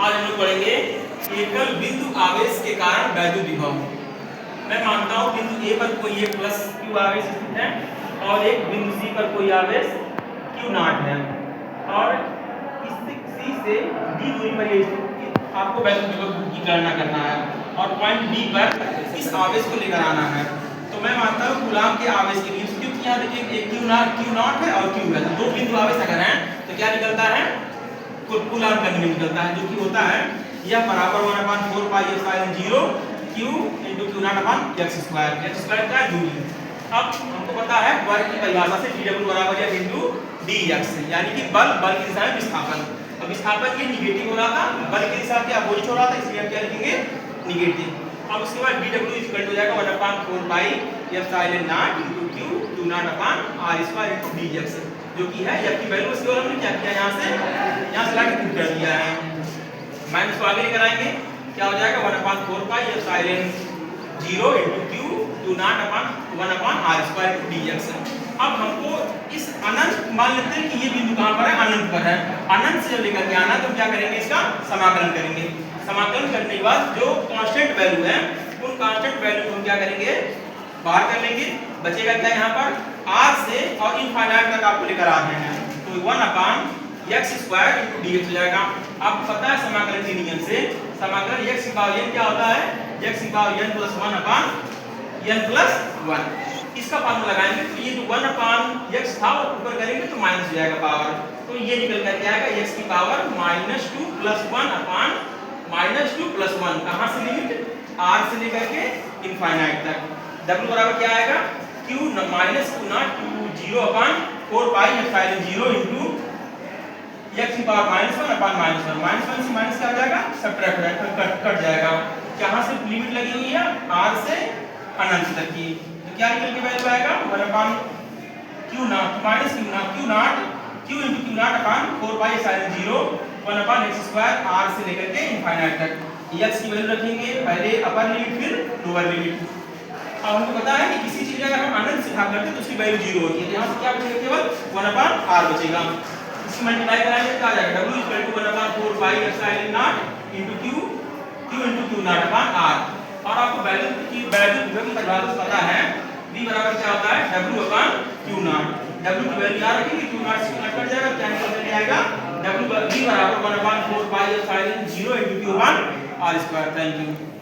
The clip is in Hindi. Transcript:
आज हम लोग पढ़ेंगे एकल बिंदु आवेश के कारण वैद्युत विभव। मैं मानता हूं बिंदु ए पर कोई एक प्लस क्यू आवेश स्थित है और एक बिंदु सी पर कोई आवेश क्यू नॉट है और इस सी से डी दूरी पर ये स्थित आपको वैद्युत विभव की गणना करना है और पॉइंट बी पर इस आवेश को लेकर आना है। तो मैं मानता हूं कूलाम के आवेश के लिए क्योंकि यहाँ देखिए एक क्यू नॉट है और क्यू है, तो दो बिंदु आवेश अगर हैं तो क्या निकलता है, कूलाम का नियम निकलता है जो कि होता है यह बराबर 1/4 pi epsilon 0 q * q not upon x square का दूरी। अब हमको पता है वर्ग की परिभाषा से dw बराबर या बिंदु dx, यानी कि बल की दिशा में विस्थापन। अब विस्थापन ये नेगेटिव हो रहा था, बल की दिशा के अपोजिट हो रहा था, इसलिए हम क्या लिखेंगे नेगेटिव। अब उसके बाद dw इक्वल हो जाएगा 1/4 pi epsilon 0 q not upon r² * dx, जो कि है f की वैल्यू से हमने क्या किया यहाँ से लाके पुट कर दिया है। माइनस को आगे लेकर आएंगे, क्या हो जाएगा 1/4 pi epsilon 0 q not upon 1/r² * dx। अब हमको इस अनंत मान लेते हैं कि ये बिंदु कहां पर है, अनंत पर है। अनंत से लेकर के आना तो क्या करेंगे, इसका समाकलन करेंगे। समाकलन करने के बाद जो कांस्टेंट वैल्यू है उन कांस्टेंट वैल्यू को हम क्या करेंगे, बाहर कर लेंगे। बचेगा क्या यहाँ पर r से और इनफाइनाइट तक आपको लेकर आ रहे हैं, तो 1/x² * dx हो जाएगा। आपको पता है समाकलन के नियम से समाकलन x की पावर n क्या होता है, x की पावर n + 1/n + 1। इसका फॉर्मूला लगाएंगे तो ये जो 1/x था वो ऊपर करेंगे तो माइनस हो जाएगा पावर, तो ये निकल कर आएगा x की पावर -2 + 1/-2 + 1। कहां से लिमिट r से लेकर के इनफाइनाइट तक। w बराबर क्या आएगा q - q not 0/4 pi epsilon 0 x की पावर -1/-1 -1 से माइनस क्या आ जाएगा, सब्ट्रैक्ट कट जाएगा। कहां से लिमिट लगी हुई है, r से अनंत तक की, तो क्या निकल के वैल्यू आएगा 1/q not q/q not 4 pi epsilon 0 1/x² r से लेकर के इनफाइनाइट तक। x की वैल्यू रखेंगे पहले अपर लिमिट फिर लोअर लिमिट। अब हमको पता है कि किसी चीज अगर हम अनंत से भाग करते हैं तो उसकी वैल्यू 0 होती है, तो यहां से क्या बचेगा, केवल 1/r बचेगा। इसको मल्टीप्लाई कराएंगे क्या आ जाएगा, w = 1/4 pi epsilon 0 q not upon r। और आपको वैल्यू की परिभाषा पता है, v बराबर क्या होता है w/q नॉट। w की वैल्यू यहां रखेंगे, q नॉट से कट जाएगा, क्या निकल के आएगा w v बराबर 1/4 pi epsilon 0 * q/r²। Thank you.